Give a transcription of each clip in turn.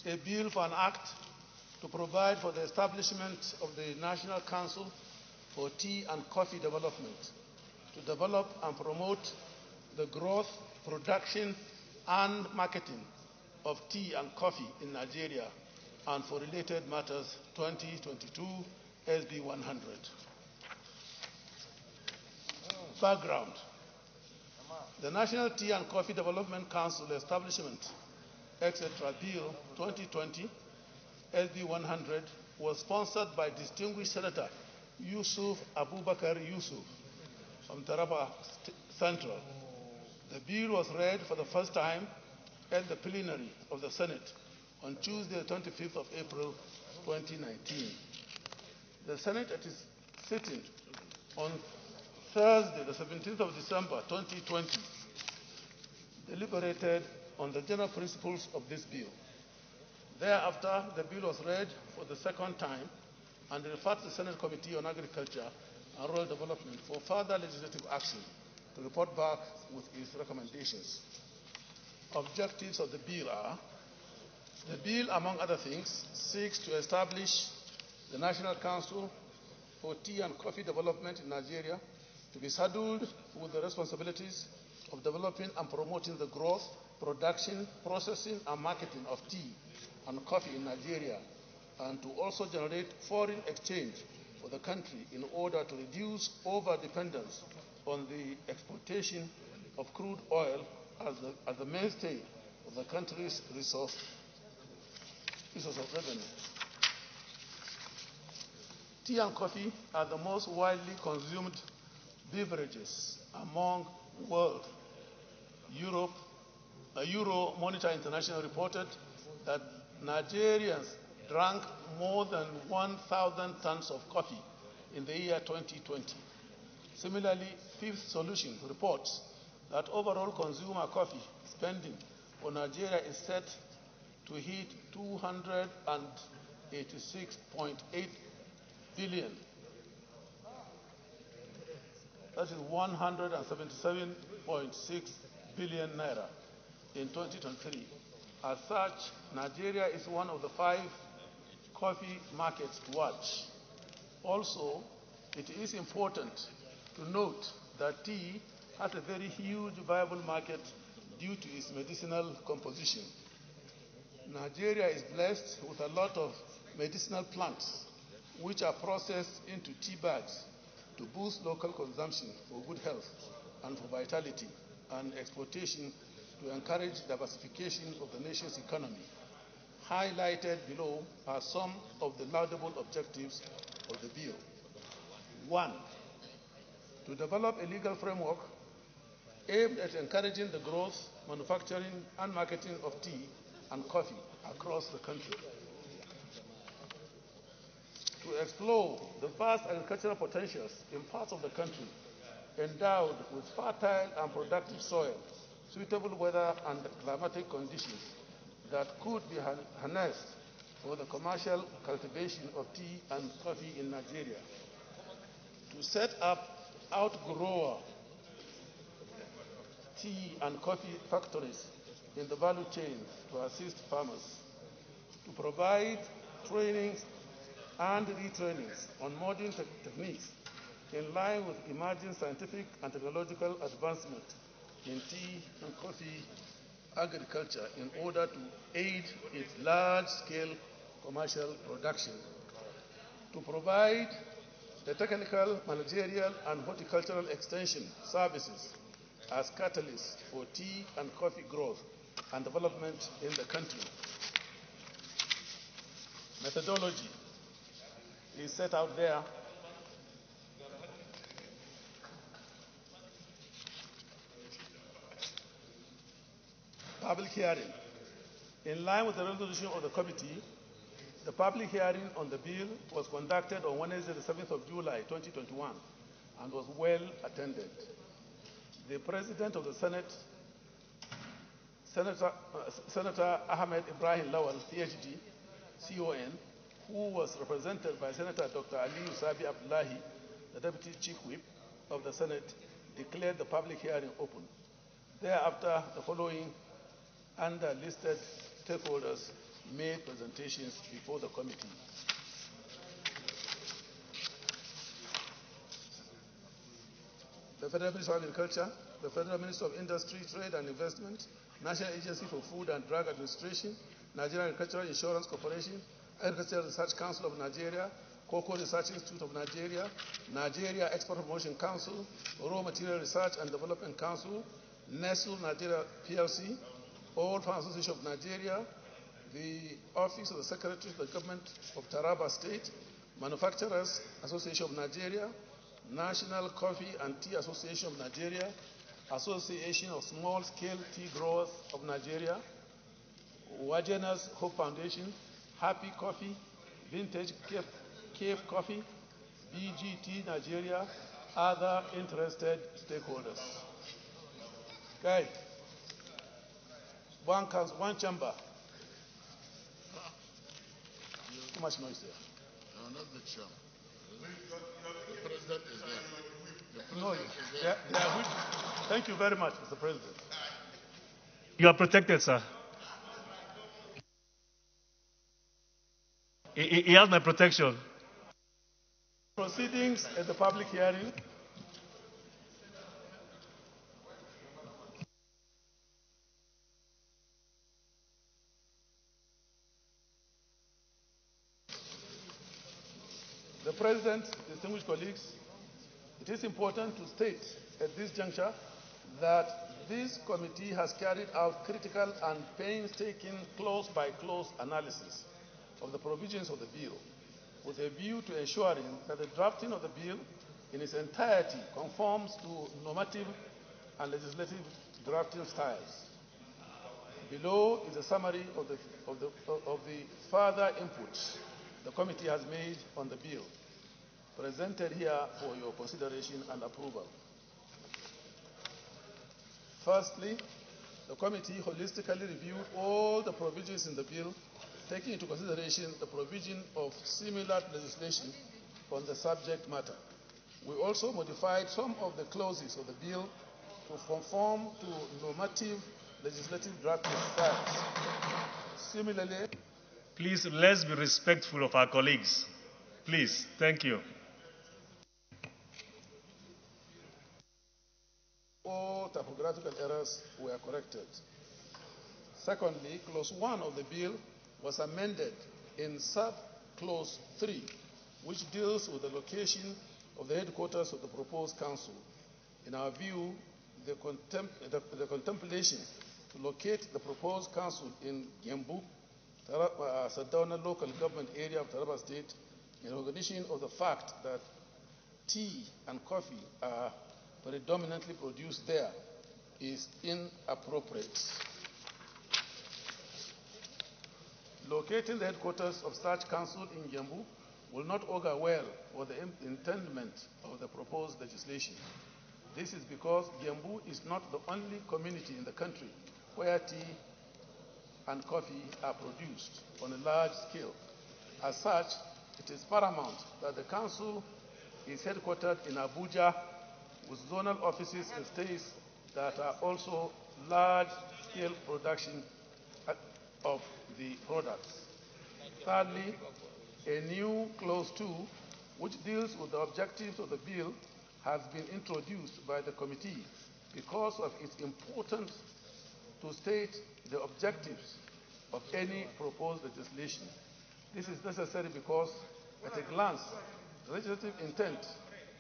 a bill for an act to provide for the establishment of the National Council for Tea and Coffee Development, to develop and promote the growth, production, and marketing of tea and coffee in Nigeria, and for related matters, 2022 SB 100. Background. The National Tea and Coffee Development Council Establishment, etc. Bill 2020 SB 100 was sponsored by distinguished Senator Yusuf Abubakar Yusuf from Taraba Central. The bill was read for the first time at the plenary of the Senate on Tuesday, 25th of April, 2019. The Senate at its sitting on Thursday, the 17th of December, 2020, deliberated on the general principles of this bill. Thereafter, the bill was read for the second time and referred to the Senate Committee on Agriculture and Rural Development for further legislative action to report back with its recommendations. Objectives of the bill are: the bill, among other things, seeks to establish the National Council for Tea and Coffee Development in Nigeria to be saddled with the responsibilities of developing and promoting the growth, production, processing, and marketing of tea and coffee in Nigeria, and to also generate foreign exchange for the country in order to reduce over-dependence on the exportation of crude oil as the mainstay of the country's resource of revenue. Tea and coffee are the most widely consumed beverages among the world. Euro Monitor International reported that Nigerians drank more than 1,000 tons of coffee in the year 2020. Similarly, Fifth Solution reports that overall consumer coffee spending for Nigeria is set to hit 286.8 billion. That is 177.6 billion naira in 2023. As such, Nigeria is one of the 5 coffee markets to watch. Also, it is important to note that tea has a very huge viable market due to its medicinal composition. Nigeria is blessed with a lot of medicinal plants which are processed into tea bags to boost local consumption for good health and for vitality, and exportation to encourage diversification of the nation's economy. Highlighted below are some of the laudable objectives of the bill. 1. To develop a legal framework aimed at encouraging the growth, manufacturing, and marketing of tea and coffee across the country. To explore the vast agricultural potentials in parts of the country endowed with fertile and productive soil, suitable weather and climatic conditions that could be harnessed for the commercial cultivation of tea and coffee in Nigeria. To set up outgrower tea and coffee factories in the value chain to assist farmers. To provide trainings and retrainings on modern techniques in line with emerging scientific and technological advancement in tea and coffee agriculture in order to aid its large-scale commercial production. To provide the technical, managerial, and horticultural extension services as catalysts for tea and coffee growth and development in the country. Methodology is set out there. Public hearing. In line with the resolution of the committee, the public hearing on the bill was conducted on Wednesday, the 7th of July, 2021, and was well attended. The President of the Senate, Senator Ahmed Ibrahim Lawal, PhD, CON, who was represented by Senator Dr. Ali Usabi Abdullahi, the Deputy Chief Whip of the Senate, declared the public hearing open. Thereafter, the following listed stakeholders made presentations before the committee. The Federal Minister of Agriculture, the Federal Minister of Industry, Trade and Investment, National Agency for Food and Drug Administration, Nigerian Agricultural Insurance Corporation, Agricultural Research Council of Nigeria, Cocoa Research Institute of Nigeria, Nigeria Export Promotion Council, Raw Material Research and Development Council, Nestle Nigeria PLC, Old Farm Association of Nigeria, the Office of the Secretary to the Government of Taraba State, Manufacturers Association of Nigeria, National Coffee and Tea Association of Nigeria, Association of Small-Scale Tea Growers of Nigeria, Wagener's Hope Foundation, Happy Coffee, Vintage Cape Coffee, BGT Nigeria, other interested stakeholders. Okay. One council, one chamber. Too much noise there. No, not the chamber. The president is there. No, thank you very much, Mr. President. You are protected, sir. He has my protection. Proceedings at the public hearing. The President, distinguished colleagues, it is important to state at this juncture that this committee has carried out critical and painstaking clause-by-clause analysis of the provisions of the bill with a view to ensuring that the drafting of the bill in its entirety conforms to normative and legislative drafting styles. Below is a summary of the further inputs the committee has made on the bill, presented here for your consideration and approval. Firstly, the committee holistically reviewed all the provisions in the bill, taking into consideration the provision of similar legislation on the subject matter. We also modified some of the clauses of the bill to conform to normative legislative drafting styles. Similarly, please, let's be respectful of our colleagues. Please, thank you. All typographical errors were corrected. Secondly, Clause 1 of the bill was amended in sub-clause 3, which deals with the location of the headquarters of the proposed council. In our view, the contemplation to locate the proposed council in Gembu, Sardauna local government area of Taraba State, in recognition of the fact that tea and coffee are predominantly produced there, is inappropriate. Locating the headquarters of such council in Gembu will not augur well for the intendment of the proposed legislation. This is because Gembu is not the only community in the country where tea and coffee are produced on a large scale. As such, it is paramount that the council is headquartered in Abuja with zonal offices in states that are also large-scale production of the products. Thirdly, a new clause 2, which deals with the objectives of the bill, has been introduced by the committee because of its importance to state the objectives of any proposed legislation. This is necessary because, at a glance, the legislative intent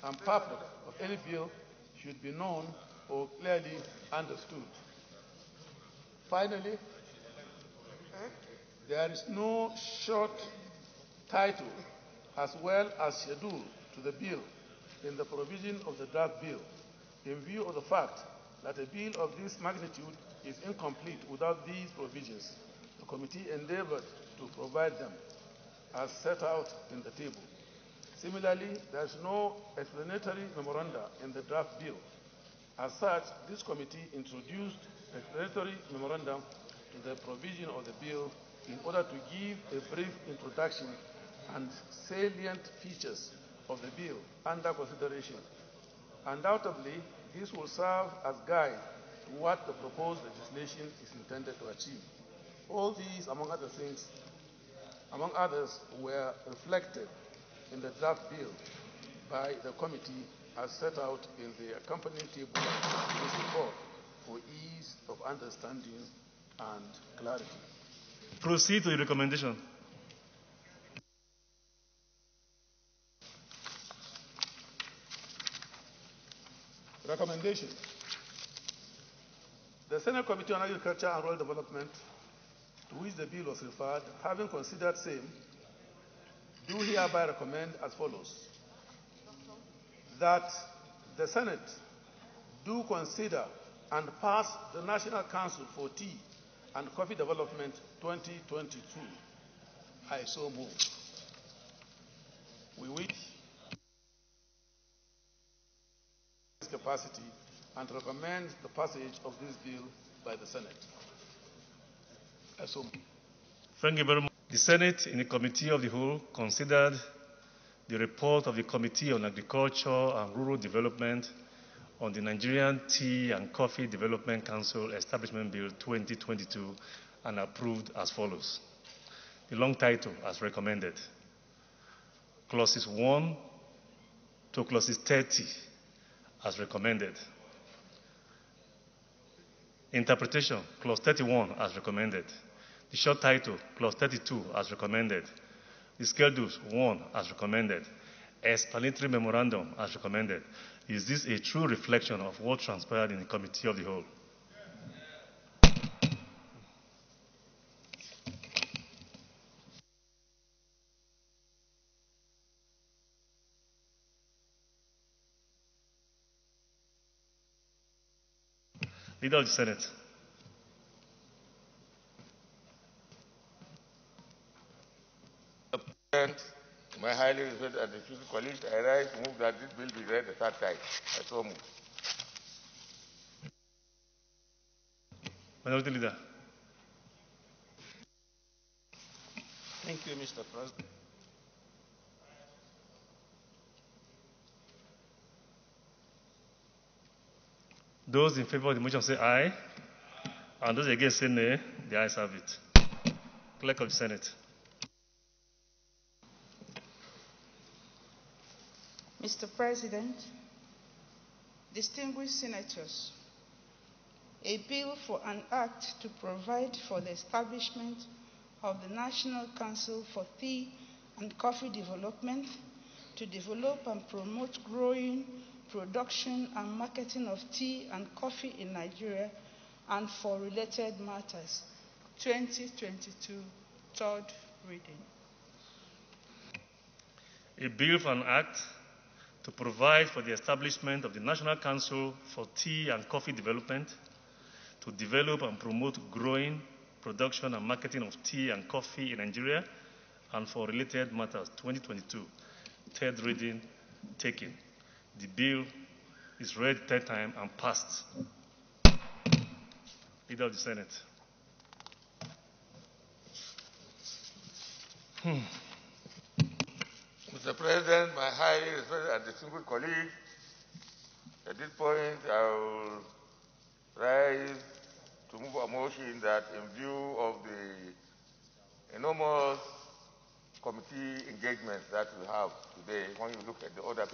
and purpose of any bill should be known or clearly understood. Finally, there is no short title as well as schedule to the bill in the provision of the draft bill, in view of the fact that a bill of this magnitude is incomplete without these provisions. The committee endeavored to provide them as set out in the table. Similarly, there is no explanatory memoranda in the draft bill. As such, this committee introduced explanatory memorandum to the provision of the bill in order to give a brief introduction and salient features of the bill under consideration. Undoubtedly, this will serve as guide to what the proposed legislation is intended to achieve. All these, among other things, among others, were reflected in the draft bill by the committee as set out in the accompanying table to this report for ease of understanding and clarity. Proceed to the recommendation. Recommendation. The Senate Committee on Agriculture and Rural Development, to which the bill was referred, having considered same, do hereby recommend as follows: that the Senate do consider and pass the National Council for Tea and Coffee Development 2022. I so move. We wish this capacity and recommend the passage of this bill by the Senate. I so move. Thank you very much. The Senate, in the Committee of the Whole, considered the report of the Committee on Agriculture and Rural Development on the Nigerian Tea and Coffee Development Council Establishment Bill 2022 and approved as follows. The long title as recommended. Clauses 1 to clauses 30 as recommended. Interpretation, clause 31 as recommended. The short title, clause 32 as recommended. The schedules 1 as recommended. Explanatory memorandum as recommended. Is this a true reflection of what transpired in the Committee of the Whole? Leader of the Senate. My highly respected and distinguished colleagues, I rise to move that this bill be read the third time. I so move. Minority Leader. Thank you, Mr. President. Those in favor of the motion say aye. And those against say nay. The ayes have it. Clerk of the Senate. Mr. President, distinguished senators, a bill for an act to provide for the establishment of the National Council for Tea and Coffee Development to develop and promote growing, production and marketing of tea and coffee in Nigeria and for related matters, 2022, third reading. A bill for an act to provide for the establishment of the National Council for Tea and Coffee Development, to develop and promote growing, production and marketing of tea and coffee in Nigeria, and for related matters, 2022, third reading taken. The bill is read third time and passed. Leader of the Senate. Mr. President, my highly respected and distinguished colleagues, at this point I will rise to move a motion that in view of the enormous committee engagement that we have today, when you look at the other papers,